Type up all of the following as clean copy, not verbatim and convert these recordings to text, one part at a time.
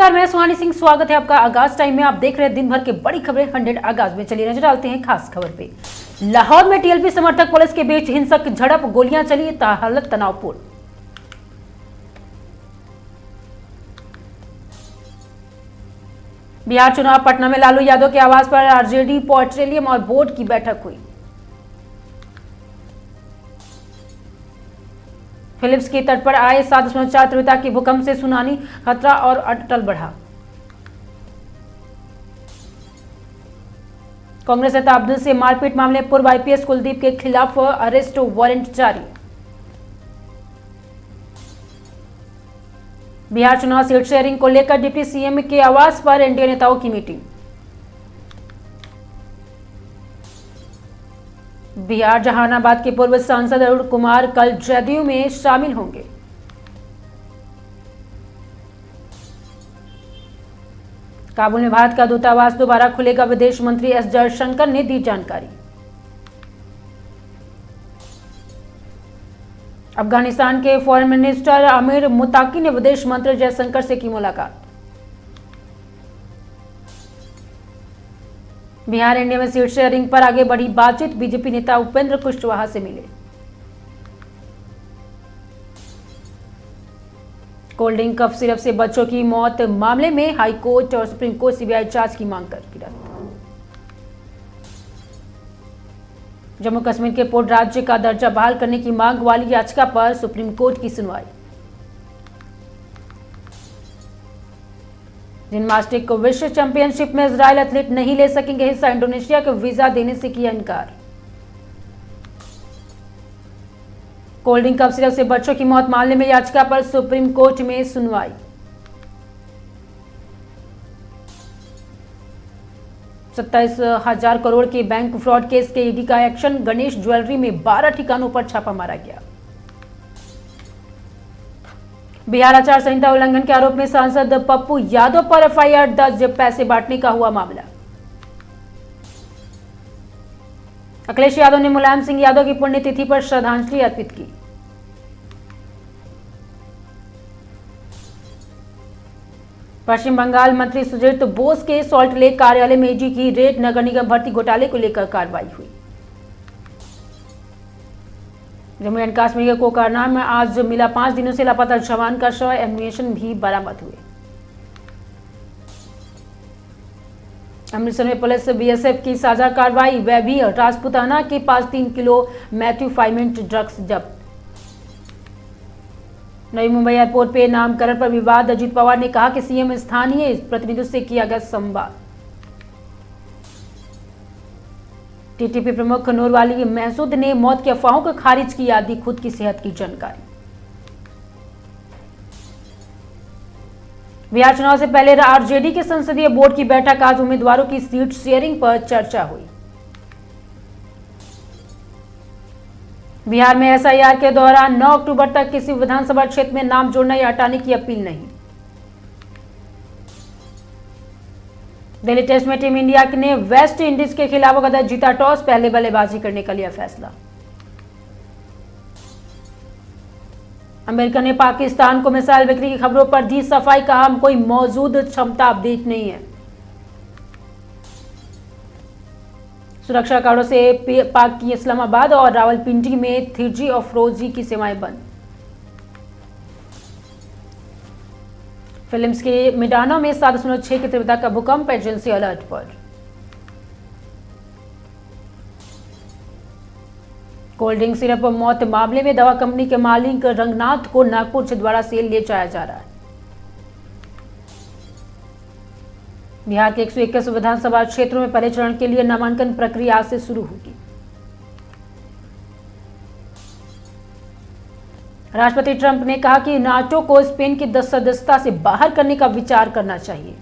नमस्कार, मैं सुहानी सिंह। स्वागत है आपका आगाज टाइम में। आप देख रहे हैं दिन भर के बड़ी खबरें 100 आगाज में। चलिए नजर डालते हैं खास खबर पे। लाहौर में टीएलपी समर्थक पुलिस के बीच हिंसक झड़प, गोलियां चली, हालत तनावपूर्ण। बिहार चुनाव, पटना में लालू यादव के आवास पर आरजेडी, पेट्रोलियम और बोर्ड की बैठक हुई। फिलिप्स के तट पर आए 7.4 तीव्रता के भूकंप से सुनामी खतरा और अटल बढ़ा। कांग्रेस नेता अब्दुल से मारपीट मामले, पूर्व आईपीएस कुलदीप के खिलाफ अरेस्ट वारंट जारी। बिहार चुनाव सीट शेयरिंग को लेकर डिप्टी सीएम के आवास पर एनडीए नेताओं की मीटिंग। बिहार जहानाबाद के पूर्व सांसद अरुण कुमार कल जदयू में शामिल होंगे। काबुल में भारत का दूतावास दोबारा खुलेगा, विदेश मंत्री एस जयशंकर ने दी जानकारी। अफगानिस्तान के फॉरेन मिनिस्टर आमिर मुताकी ने विदेश मंत्री जयशंकर से की मुलाकात। बिहार एनडीए में सीट शेयरिंग पर आगे बढ़ी बातचीत, बीजेपी नेता उपेंद्र कुशवाहा से मिले। कोल्ड ड्रिंक कफ सिरप से बच्चों की मौत मामले में हाई कोर्ट और सुप्रीम कोर्ट सीबीआई जांच की मांग कर गिरा। जम्मू कश्मीर के पूर्ण राज्य का दर्जा बहाल करने की मांग वाली याचिका पर सुप्रीम कोर्ट की सुनवाई। जिम्नास्टिक विश्व चैंपियनशिप में इजरायल एथलीट नहीं ले सकेंगे हिस्सा, इंडोनेशिया को वीजा देने से किया इनकार। कोल्ड ड्रिंक कफ सिरप से बच्चों की मौत मामले में याचिका पर सुप्रीम कोर्ट में सुनवाई। ₹27,000 करोड़ के बैंक फ्रॉड केस के ईडी का एक्शन, गणेश ज्वेलरी में 12 ठिकानों पर छापा मारा गया। बिहार आचार संहिता उल्लंघन के आरोप में सांसद पप्पू यादव पर एफआईआर दर्ज, पैसे बांटने का हुआ मामला। अखिलेश यादव ने मुलायम सिंह यादव की पुण्यतिथि पर श्रद्धांजलि अर्पित की। पश्चिम बंगाल मंत्री सुजीत बोस के सॉल्ट लेक कार्यालय में ईडी की रेड, नगर निगम भर्ती घोटाले को लेकर कार्रवाई हुई। जम्मू एंड कश्मीर के कोकरना में आज मिला 5 दिनों से लापता जवान का शव, एम्यूनेशन भी बरामद हुए। अमृतसर में पुलिस बीएसएफ की साझा कार्रवाई, वह भी राजपुताना के पास 3 किलो मैथ्यूफाइमेंट ड्रग्स जब्त। नई मुंबई एयरपोर्ट पे नामकरण पर विवाद, अजित पवार ने कहा कि सीएम स्थानीय प्रतिनिधियों से किया गया संवाद। टीटीपी प्रमुख नूरवाली महसूद ने मौत की अफवाहों को खारिज किया, दी खुद की सेहत की जानकारी। बिहार चुनाव से पहले आरजेडी के संसदीय बोर्ड की बैठक, आज उम्मीदवारों की सीट शेयरिंग पर चर्चा हुई। बिहार में एसआईआर के दौरान 9 अक्टूबर तक किसी विधानसभा क्षेत्र में नाम जोड़ना या हटाने की अपील नहीं। दिल्ली टेस्ट में टीम इंडिया ने वेस्ट इंडीज के खिलाफ गदा जीता टॉस, पहले बल्लेबाजी करने का लिया फैसला। अमेरिका ने पाकिस्तान को मिसाइल बिक्री की खबरों पर दी सफाई, कहा हम कोई मौजूद क्षमता अपडेट नहीं है। सुरक्षा कारणों से पाक की इस्लामाबाद और रावलपिंडी में 3G और 4G की सेवाएं बंद। फिलिप्स के मिडानो में 7.6 की तीव्रता का भूकंप, एजेंसी अलर्ट पर। कोल्ड ड्रिंक सिरप मौत मामले में दवा कंपनी के मालिक रंगनाथ को नागपुर छिंदवाड़ा से ले जाया जा रहा है। बिहार के 121 विधानसभा क्षेत्रों में पहले चरण के लिए नामांकन प्रक्रिया आज से शुरू होगी। राष्ट्रपति ट्रंप ने कहा कि नाटो को स्पेन की सदस्यता से बाहर करने का विचार करना चाहिए।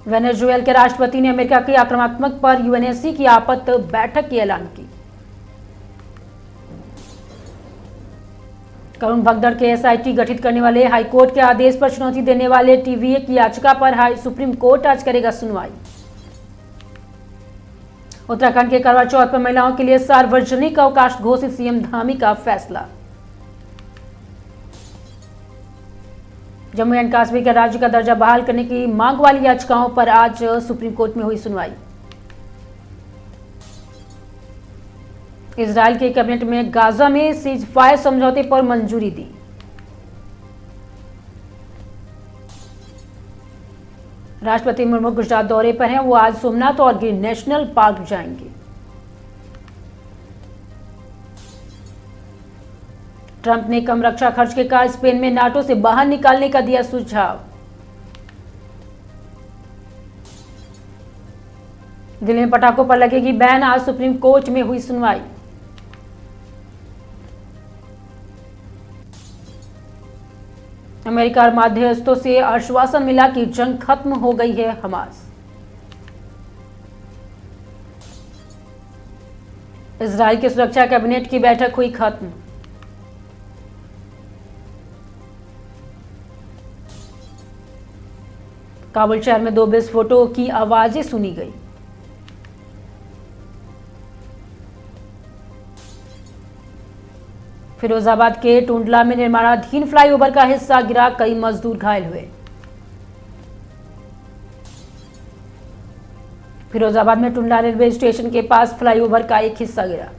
वेनेजुएला के राष्ट्रपति ने अमेरिका की आक्रामकता पर यूएनएससी की आपात बैठक की ऐलान की। करुण भगदड़ के एसआईटी गठित करने वाले हाईकोर्ट के आदेश पर चुनौती देने वाले टीवीए की याचिका पर सुप्रीम कोर्ट आज करेगा सुनवाई। उत्तराखंड के करवा चौथ पर महिलाओं के लिए सार्वजनिक अवकाश घोषित, सीएम धामी का फैसला। जम्मू एंड कश्मीर के राज्य का दर्जा बहाल करने की मांग वाली याचिकाओं पर आज सुप्रीम कोर्ट में हुई सुनवाई। इजराइल के कैबिनेट में गाजा में सीज फायर समझौते पर मंजूरी दी। राष्ट्रपति मुर्मू गुजरात दौरे पर हैं, वो आज सोमनाथ और गिर नेशनल पार्क जाएंगे। ट्रंप ने कम रक्षा खर्च के कारण स्पेन में नाटो से बाहर निकालने का दिया सुझाव। दिल्ली में पटाखों पर लगेगी बैन, आज सुप्रीम कोर्ट में हुई सुनवाई। अमेरिका और मध्यस्थों से आश्वासन मिला कि जंग खत्म हो गई है। हमास इजराइल की सुरक्षा कैबिनेट की बैठक हुई खत्म। काबुल शहर में 2 विस्फोटों की आवाजें सुनी गई। फिरोजाबाद के टुंडला में निर्माणाधीन फ्लाईओवर का हिस्सा गिरा, कई मजदूर घायल हुए। फिरोजाबाद में टुंडला रेलवे स्टेशन के पास फ्लाईओवर का एक हिस्सा गिरा।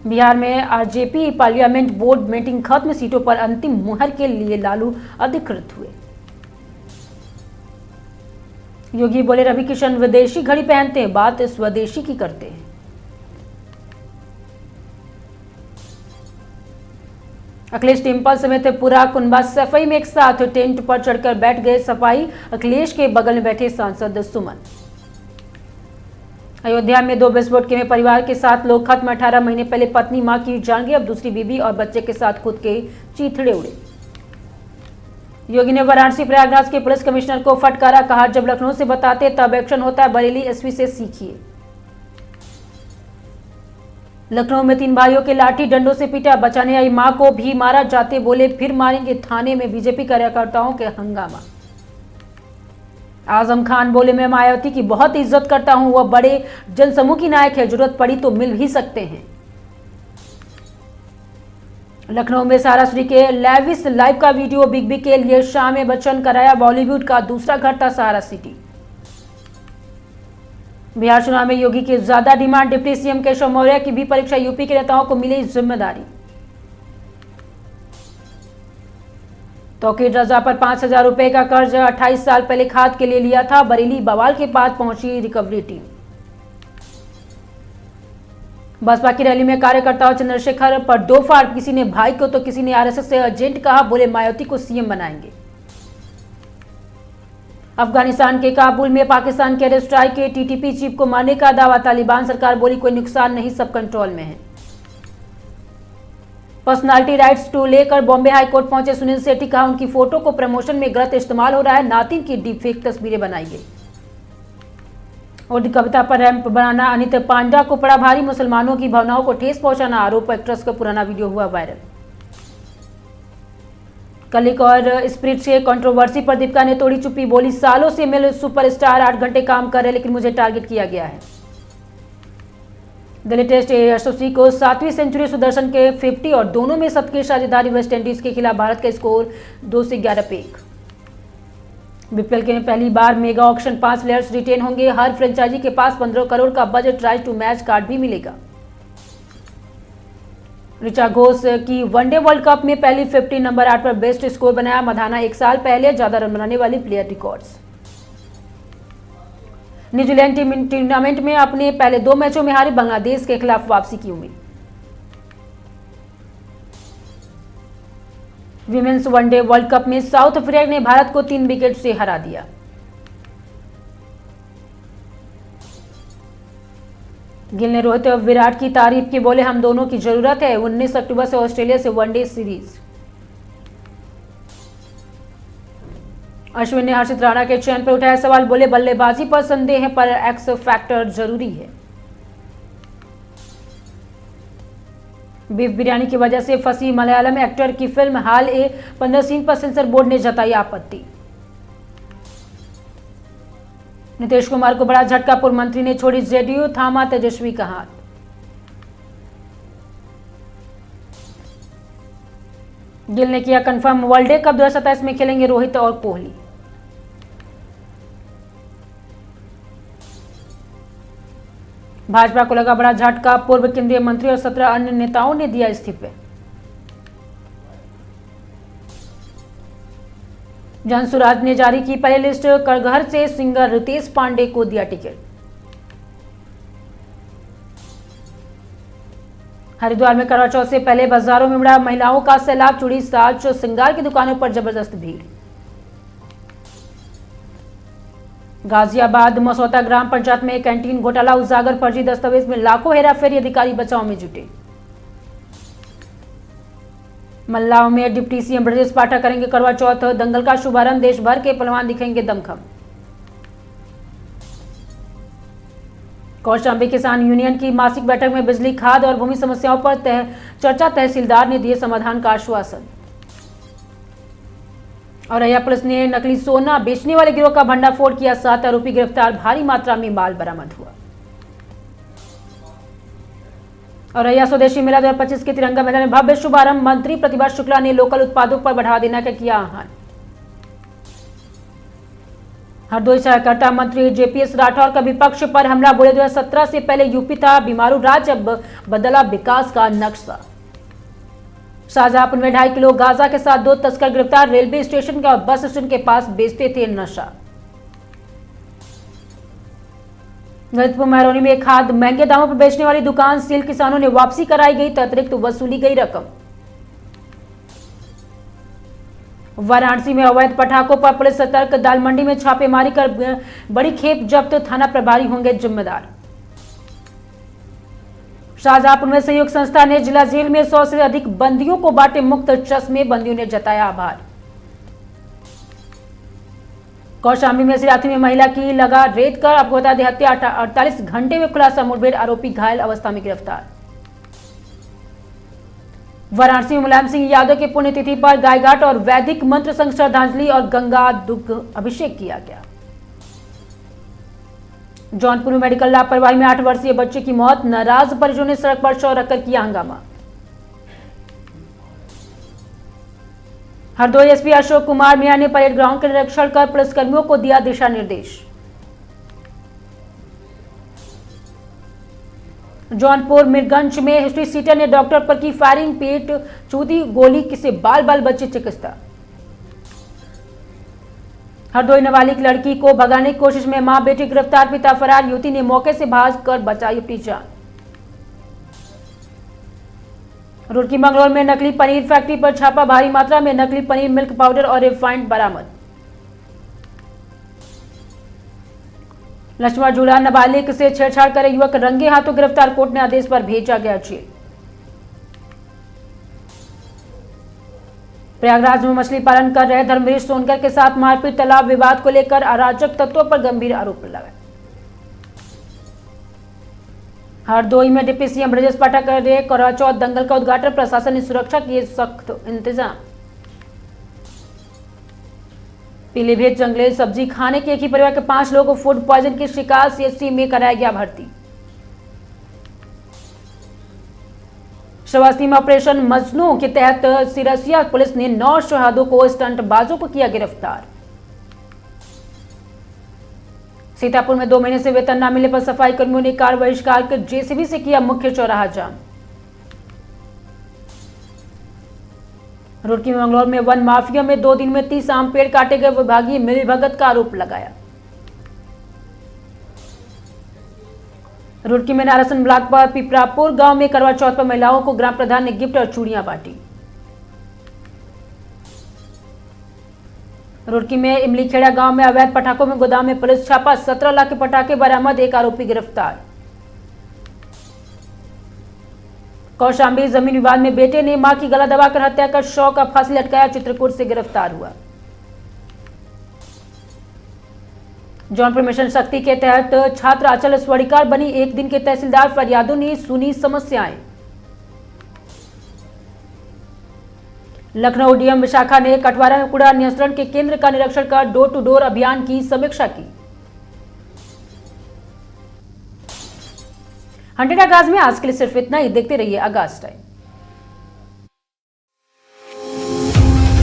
बिहार में आरजेपी पार्लियामेंट बोर्ड मीटिंग खत्म, सीटों पर अंतिम मुहर के लिए लालू अधिकृत हुए। योगी बोले रवि किशन विदेशी घड़ी पहनते हैं, बात स्वदेशी की करते हैं। अखिलेश टेम्पल समेत पूरा कुनबा सफाई में एक साथ टेंट पर चढ़कर बैठ गए। सफाई अखिलेश के बगल में बैठे सांसद सुमन। अयोध्या में 2 विस्फोट के में परिवार के 7 लोग खत्म। 18 महीने पहले पत्नी मां की जान गई, अब दूसरी बीबी और बच्चे के साथ खुद के चीथड़े उड़े। योगी ने वाराणसी प्रयागराज के पुलिस कमिश्नर को फटकारा, कहा जब लखनऊ से बताते तब एक्शन होता है, बरेली एसपी से सीखिए। लखनऊ में 3 भाइयों के लाठी डंडों से पीटा, बचाने आई मां को भी मारा, जाते बोले फिर मारेंगे, थाने में बीजेपी कार्यकर्ताओं के हंगामा। आजम खान बोले मैं मायावती की बहुत इज्जत करता हूं, वह बड़े जनसमूह की नायक है, जरूरत पड़ी तो मिल भी सकते हैं। लखनऊ में सारा सुरी के लेविस लाइव का वीडियो, बिग बी के लिए शाम में बच्चन कराया, बॉलीवुड का दूसरा घर था सहारा सिटी। बिहार चुनाव में योगी की ज्यादा demand, deputy CM Keshav Maurya की भी परीक्षा, यूपी के नेताओं को मिली जिम्मेदारी। तौकीर रजा पर 5,000 रुपए का कर्ज 28 साल पहले खाद के लिए लिया था, बरेली बवाल के बाद पहुंची रिकवरी टीम। बसपा की रैली में कार्यकर्ताओं चंद्रशेखर पर 2 फाड़, किसी ने भाई को तो किसी ने आरएसएस से एजेंट कहा, बोले मायावती को सीएम बनाएंगे। अफगानिस्तान के काबुल में पाकिस्तान के एयर स्ट्राइक के टीटीपी चीफ को मारने का दावा, तालिबान सरकार बोली कोई नुकसान नहीं, सब कंट्रोल में है। पर्सनालिटी राइट्स टू लेकर बॉम्बे हाईकोर्ट पहुंचे सुनील शेट्टी, कहा उनकी फोटो को प्रमोशन में गलत इस्तेमाल हो रहा है, नातिन की डीपफेक तस्वीरें बनाई गई। और कविता पर रैंप बनाना अनित पांडा को पड़ा भारी, मुसलमानों की भावनाओं को ठेस पहुंचाना आरोप, एक्ट्रेस का पुराना वीडियो हुआ वायरल। कलिक और स्प्रिट से कंट्रोवर्सी पर दीपिका ने तोड़ी चुप्पी, बोली सालों से मैं सुपरस्टार 8 घंटे काम कर रहे लेकिन मुझे टारगेट किया गया है। दिल्ली टेस्ट यशस्वी को 7वीं सेंचुरी, सुदर्शन के 50 और दोनों में सबके साझेदारी। वेस्टइंडीज के खिलाफ भारत का स्कोर 2 से 11 पे 1। बीपीएल के पहली बार मेगा ऑक्शन, 5 प्लेयर्स रिटेन होंगे, हर फ्रेंचाइजी के पास 15 करोड़ का budget, right to match card भी मिलेगा। ऋचा घोष की वनडे वर्ल्ड कप में पहली 50, नंबर 8 पर बेस्ट स्कोर बनाया मधाना, 1 साल पहले ज्यादा रन बनाने वाली player records. New Zealand team tournament में अपने पहले 2 मैचों में हारी, बांग्लादेश के खिलाफ वापसी की उम्मीद। विमेंस वनडे वर्ल्ड कप में साउथ अफ्रीका ने भारत को 3 विकेट से हरा दिया। गिल ने रोहित और विराट की तारीफ की, बोले हम दोनों की जरूरत है। 19 अक्टूबर से ऑस्ट्रेलिया से वनडे सीरीज। अश्विन ने हर्षित राणा के चयन पर उठाया सवाल, बोले बल्लेबाजी पर संदेह है पर एक्स फैक्टर जरूरी है। बीफ बिरयानी की वजह से फंसी मलयालम एक्टर की फिल्म, हाल 15 सीन पर सेंसर बोर्ड ने जताई आपत्ति। नीतीश कुमार को बड़ा झटका, पूर्व मंत्री ने छोड़ी जेडीयू, थामा तेजस्वी का हाथ। गिल ने किया कंफर्म, वनडे कप 2027 में खेलेंगे रोहित और कोहली। भाजपा को लगा बड़ा झटका, पूर्व केंद्रीय मंत्री और 17 अन्य नेताओं ने दिया इस्तीफे। जनसुराज ने जारी की पहली लिस्ट, करगहर से सिंगर रितेश पांडे को दिया टिकट। हरिद्वार में करवा चौथ से पहले बाजारों में उमड़ा महिलाओं का सैलाब, चूड़ी साज श्रृंगार की दुकानों पर जबरदस्त भीड़। गाजियाबाद मसौता ग्राम पंचायत में कैंटीन घोटाला उजागर, फर्जी दस्तावेज में लाखों हेराफेरी, अधिकारी बचाव में जुटे। मल्लाव में डिप्टी सीएम ब्रजेश पाठक करेंगे करवा चौथ, दंगल का शुभारंभ, देश भर के पहलवान दिखेंगे दमखम। कौशांबी किसान यूनियन की मासिक बैठक में बिजली, खाद और भूमि समस्याओं पर चर्चा, तहसीलदार ने दिए समाधान का आश्वासन। और रैया पुलिस ने नकली सोना बेचने वाले गिरोह का भंडाफोड़ किया, 7 आरोपी गिरफ्तार, भारी मात्रा में माल बरामद हुआ। और रैया स्वदेशी मेला 2025 के तिरंगा मेला में भव्य शुभारंभ, मंत्री प्रतिभा शुक्ला ने लोकल उत्पादों पर बढ़ावा देने का किया आह्वान। हरदोई सहकारिता मंत्री जेपीएस राठौर का विपक्ष पर हमला, बोले 2017 से पहले यूपी था बीमारू राज्य, अब बदला विकास का नक्शा। शाहजहांपुर में 2.5 किलो गांजा के साथ 2 तस्कर गिरफ्तार, रेलवे स्टेशन के और बस स्टैंड के पास बेचते थे नशा। ललितपुर महरौनी में खाद महंगे दामों पर बेचने वाली दुकान सील, किसानों ने वापसी कराई गई तो अतिरिक्त वसूली गई रकम। वाराणसी में अवैध पटाखों पर पुलिस सतर्क, दाल मंडी में छापेमारी कर बड़ी खेप जब्त, थाना प्रभारी होंगे जिम्मेदार। शाहजहांपुर में सहयोग संस्था ने जिला जेल में 100 से अधिक बंदियों को बांटे मुफ्त चश्मे, बंदियों ने जताया आभार। कौशांबी में सिराथी में महिला की लगा रेत कर आपको बता दें हत्या, 48 घंटे में खुलासा, मुठभेड़, आरोपी घायल अवस्था में गिरफ्तार। वाराणसी में मुलायम सिंह यादव की पुण्यतिथि पर गायघाट और वैदिक मंत्र संग श्रद्धांजलि और गंगा दुग्ध अभिषेक किया गया। जौनपुर में मेडिकल लापरवाही में 8 वर्षीय बच्चे की मौत, नाराज परिजनों ने सड़क पर शव रखकर किया हंगामा। हरदोई एसपी अशोक कुमार मीणा ने परेड ग्राउंड का निरीक्षण कर पुलिसकर्मियों को दिया दिशा निर्देश। जौनपुर मीरगंज में हिस्ट्री सीटर ने डॉक्टर पर की फायरिंग, पेट चूदी, गोली से बाल बाल बचे चिकित्सा। हरदोई नाबालिग लड़की को भगाने की कोशिश में मां बेटी गिरफ्तार, पिता फरार, युवती ने मौके से भागकर बचाई अपनी जान। रुड़की मंगलौर में नकली पनीर फैक्ट्री पर छापा, भारी मात्रा में नकली पनीर, मिल्क पाउडर और रिफाइंड बरामद। लक्ष्मण झूला नाबालिग से छेड़छाड़ करे युवक रंगे हाथों गिरफ्तार, कोर्ट ने आदेश पर भेजा गया जेल। प्रयागराज में मछली पालन कर रहे धर्मवीर सोनकर के साथ मारपीट, तालाब विवाद को लेकर अराजक तत्वों पर गंभीर आरोप लगाए। हरदोई में डिप्टी सीएम ब्रजेश पाठक कर रहे करवा चौथ दंगल का उद्घाटन, प्रशासन ने सुरक्षा किए सख्त इंतजाम। पीलीभीत जंगली सब्जी खाने के एक ही परिवार के 5 लोगों को फूड पॉइजन की शिकायत, सीएचसी में कराया गया भर्ती। श्रावस्ती में ऑपरेशन मजनू के तहत सिरसिया पुलिस ने 9 शहादों को स्टंटबाजों को किया गिरफ्तार। सीतापुर में 2 महीने से वेतन न मिलने पर सफाई कर्मियों ने कार बहिष्कार कर जेसीबी से किया मुख्य चौराहा जाम। रुड़की मंगलौर में वन माफिया में 2 दिन में 30 आम पेड़ काटे गए, विभागीय मिलीभगत का आरोप लगाया। रुड़की में नारासन ब्लॉक पर पिपरापुर गांव में करवा चौथ पर महिलाओं को ग्राम प्रधान ने गिफ्ट और चूड़ियां बांटी। रुड़की में इमलीखेड़ा गांव में अवैध पटाखों में गोदाम में पुलिस छापा, 17 लाख के पटाखे बरामद, 1 आरोपी गिरफ्तार। कौशांबी जमीन विवाद में बेटे ने मां की गला दबाकर हत्या कर शव का फांसी लटकाया, चित्रकूट से गिरफ्तार हुआ। जौनपुर मिशन शक्ति के तहत छात्र आंचल स्वर्णिकार बनी, 1 दिन के तहसीलदार, फरियादों ने सुनी समस्याएं। लखनऊ डीएम विशाखा ने कटवारा में कूड़ा नियंत्रण के केंद्र का निरीक्षण कर डोर टू डोर अभियान की समीक्षा की। हंड्रेड आगाज में आज के लिए सिर्फ इतना ही। देखते रहिए आगाज टाइम।